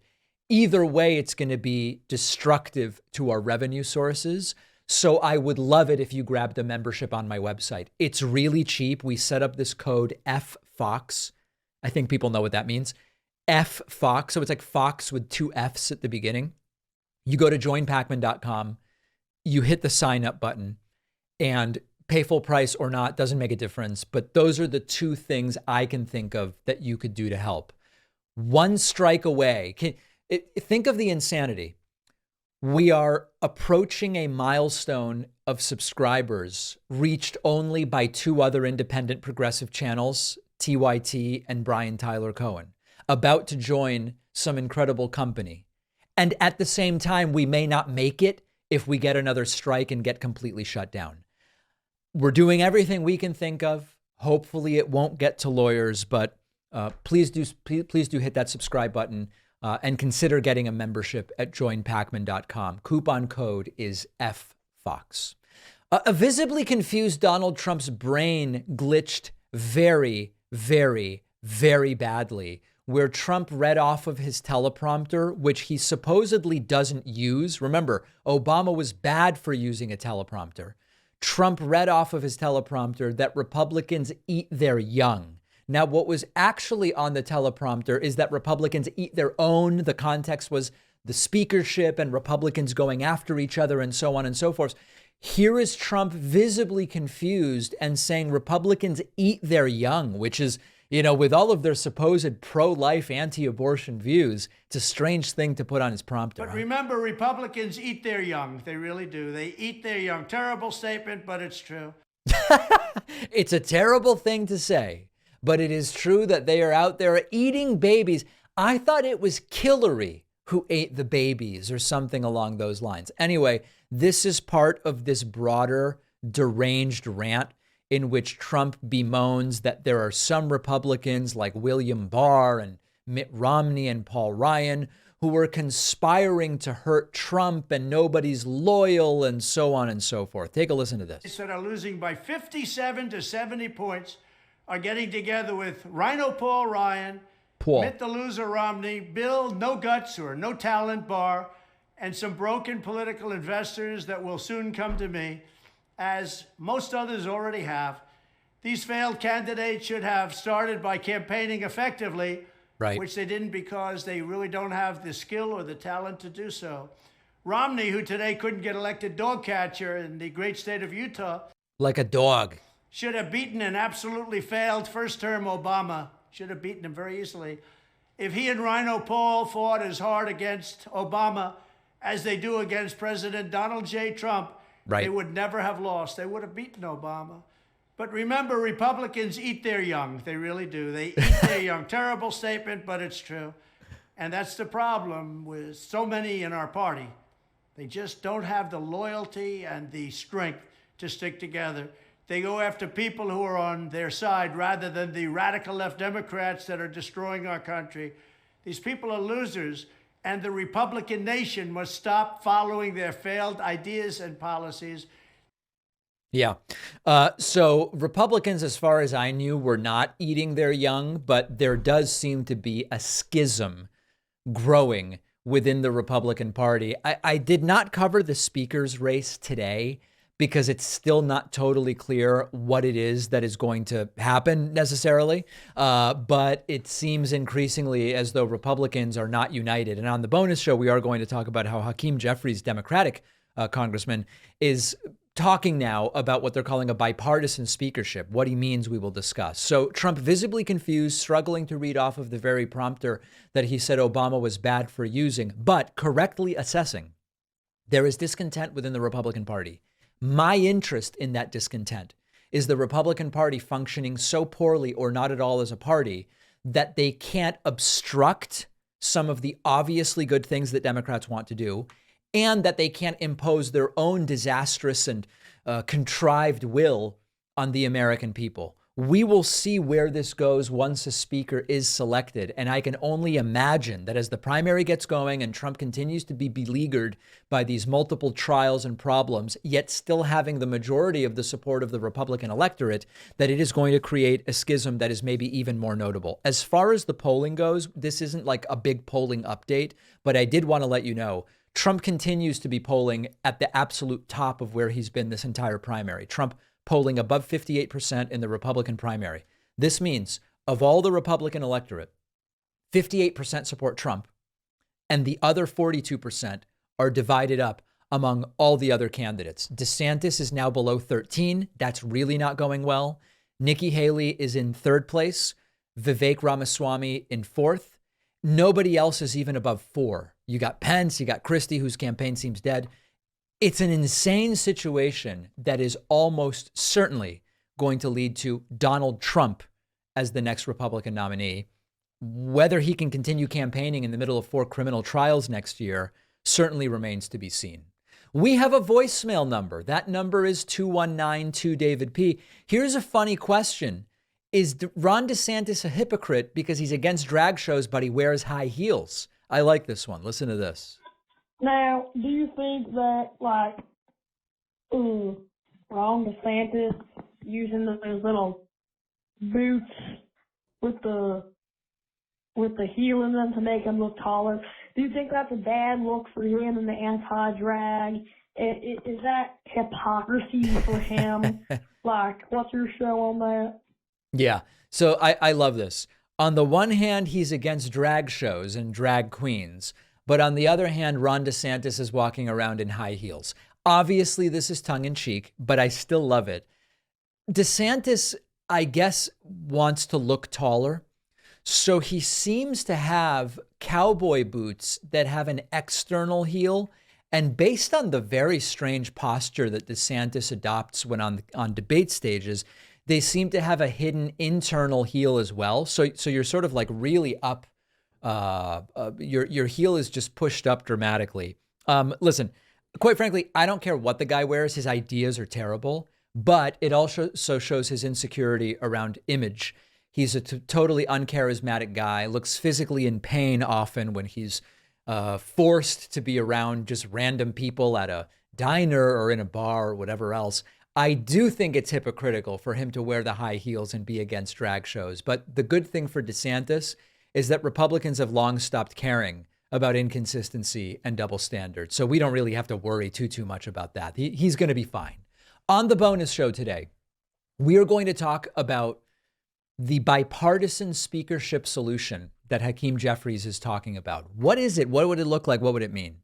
S1: either way, it's going to be destructive to our revenue sources. So I would love it if you grabbed a membership on my website. It's really cheap. We set up this code FFOX. I think people know what that means. FFOX. So it's like Fox with 2 F's at the beginning. You go to joinpakman.com. You hit the sign up button, and pay full price or not, doesn't make a difference. But those are the 2 things I can think of that you could do to help. 1 strike away. Think of the insanity. We are approaching a milestone of subscribers reached only by 2 other independent progressive channels, TYT and Brian Tyler Cohen, about to join some incredible company. And at the same time, we may not make it if we get another strike and get completely shut down. We're doing everything we can think of. Hopefully it won't get to lawyers, but please do hit that subscribe button. And consider getting a membership at joinpakman.com. Coupon code is FFOX. A visibly confused Donald Trump's brain glitched very, very, very badly, where Trump read off of his teleprompter, which he supposedly doesn't use. Remember, Obama was bad for using a teleprompter. Trump read off of his teleprompter that Republicans eat their young. Now, what was actually on the teleprompter is that Republicans eat their own. The context was the speakership and Republicans going after each other and so on and so forth. Here is Trump visibly confused and saying Republicans eat their young, which is, with all of their supposed pro-life, anti-abortion views, it's a strange thing to put on his prompter.
S7: But remember, Republicans eat their young. They really do. They eat their young. Terrible statement, but it's true.
S1: It's a terrible thing to say. But it is true that they are out there eating babies. I thought it was Hillary who ate the babies or something along those lines. Anyway, this is part of this broader deranged rant in which Trump bemoans that there are some Republicans like William Barr and Mitt Romney and Paul Ryan who are conspiring to hurt Trump and nobody's loyal and so on and so forth. Take a listen to this.
S7: That are losing by 57 to 70 points are getting together with Rhino Paul Ryan
S1: Paul.
S7: Mitt the loser Romney, Bill no guts or no talent Barr, and some broken political investors that will soon come to me, as most others already have. These failed candidates should have started by campaigning effectively,
S1: Right.
S7: which they didn't because they really don't have the skill or the talent to do so. Romney, who today couldn't get elected dog catcher in the great state of Utah,
S1: Like a dog.
S7: should have beaten an absolutely failed first-term Obama. Should have beaten him very easily. If he and Rhino Paul fought as hard against Obama as they do against President Donald J. Trump,
S1: Right.
S7: they would never have lost. They would have beaten Obama. But remember, Republicans eat their young. They really do. They eat their young. Terrible statement, but it's true. And that's the problem with so many in our party. They just don't have the loyalty and the strength to stick together. They go after people who are on their side rather than the radical left Democrats that are destroying our country. These people are losers, and the Republican nation must stop following their failed ideas and policies.
S1: Yeah. So Republicans, as far as I knew, were not eating their young, but there does seem to be a schism growing within the Republican Party. I did not cover the speaker's race today because it's still not totally clear what it is that is going to happen necessarily. But it seems increasingly as though Republicans are not united. And on the bonus show, we are going to talk about how Hakeem Jeffries, Democratic congressman, is talking now about what they're calling a bipartisan speakership. What he means, we will discuss. So Trump, visibly confused, struggling to read off of the very prompter that he said Obama was bad for using, but correctly assessing there is discontent within the Republican Party. My interest in that discontent is the Republican Party functioning so poorly or not at all as a party that they can't obstruct some of the obviously good things that Democrats want to do, and that they can't impose their own disastrous and contrived will on the American people. We will see where this goes once a speaker is selected. And I can only imagine that as the primary gets going and Trump continues to be beleaguered by these multiple trials and problems, yet still having the majority of the support of the Republican electorate, that it is going to create a schism that is maybe even more notable. As far as the polling goes, this isn't like a big polling update, but I did want to let you know Trump continues to be polling at the absolute top of where he's been this entire primary. Trump polling above 58% in the Republican primary. This means of all the Republican electorate, 58% support Trump, and the other 42% are divided up among all the other candidates. DeSantis is now below 13. That's really not going well. Nikki Haley is in third place. Vivek Ramaswamy in fourth. Nobody else is even above 4. You got Pence, you got Christie, whose campaign seems dead. It's an insane situation that is almost certainly going to lead to Donald Trump as the next Republican nominee. Whether he can continue campaigning in the middle of 4 criminal trials next year certainly remains to be seen. We have a voicemail number. That number is 219-2-DAVID-P. Here's a funny question. Is Ron DeSantis a hypocrite because he's against drag shows, but he wears high heels? I like this one. Listen to this.
S8: Now, do you think that, Ron DeSantis using those little boots with the heel in them to make him look taller, do you think that's a bad look for him in the anti-drag? Is that hypocrisy for him? What's your show on that?
S1: Yeah. So I love this. On the one hand, he's against drag shows and drag queens. But on the other hand, Ron DeSantis is walking around in high heels. Obviously, this is tongue in cheek, but I still love it. DeSantis, I guess, wants to look taller. So he seems to have cowboy boots that have an external heel. And based on the very strange posture that DeSantis adopts when on debate stages, they seem to have a hidden internal heel as well. So you're sort of like really up. Your heel is just pushed up dramatically. Listen, quite frankly, I don't care what the guy wears. His ideas are terrible, but it also shows his insecurity around image. He's a totally uncharismatic guy, looks physically in pain often when he's forced to be around just random people at a diner or in a bar or whatever else. I do think it's hypocritical for him to wear the high heels and be against drag shows. But the good thing for DeSantis is that Republicans have long stopped caring about inconsistency and double standards. So we don't really have to worry too much about that. He's going to be fine. On the bonus show today, we are going to talk about the bipartisan speakership solution that Hakeem Jeffries is talking about. What is it? What would it look like? What would it mean?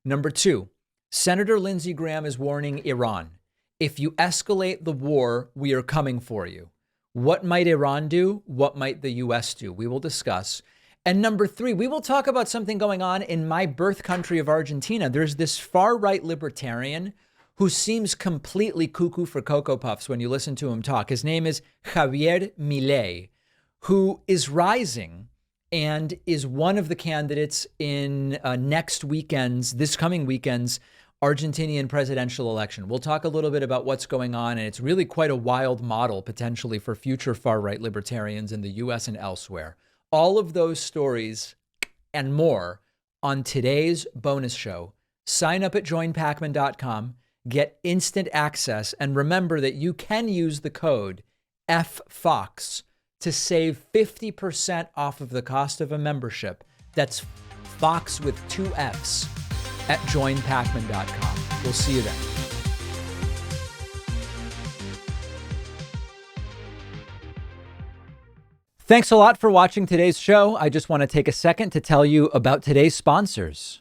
S1: Number two, Senator Lindsey Graham is warning Iran. If you escalate the war, we are coming for you. What might Iran do? What might the U.S. do? We will discuss. And number three, we will talk about something going on in my birth country of Argentina. There's this far-right libertarian who seems completely cuckoo for Cocoa Puffs when you listen to him talk. His name is Javier Milei, who is rising and is one of the candidates in this coming weekend's Argentinian presidential election. We'll talk a little bit about what's going on, and it's really quite a wild model potentially for future far-right libertarians in the U.S. and elsewhere. All of those stories and more on today's bonus show. Sign up at joinpakman.com, get instant access, and remember that you can use the code FFOX to save 50% off of the cost of a membership. That's Fox with 2 Fs at joinpakman.com. We'll see you then. Thanks a lot for watching today's show. I just want to take a second to tell you about today's sponsors.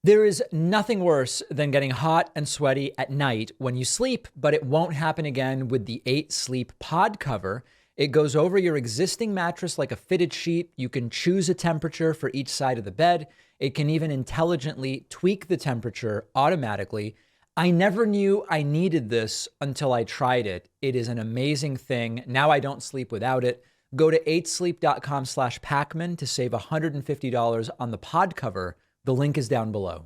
S1: There is nothing worse than getting hot and sweaty at night when you sleep, but it won't happen again with the 8 Sleep Pod cover. It goes over your existing mattress like a fitted sheet. You can choose a temperature for each side of the bed. It can even intelligently tweak the temperature automatically. I never knew I needed this until I tried it. It is an amazing thing. Now I don't sleep without it. Go to 8sleep.com/Pakman to save $150 on the pod cover. The link is down below.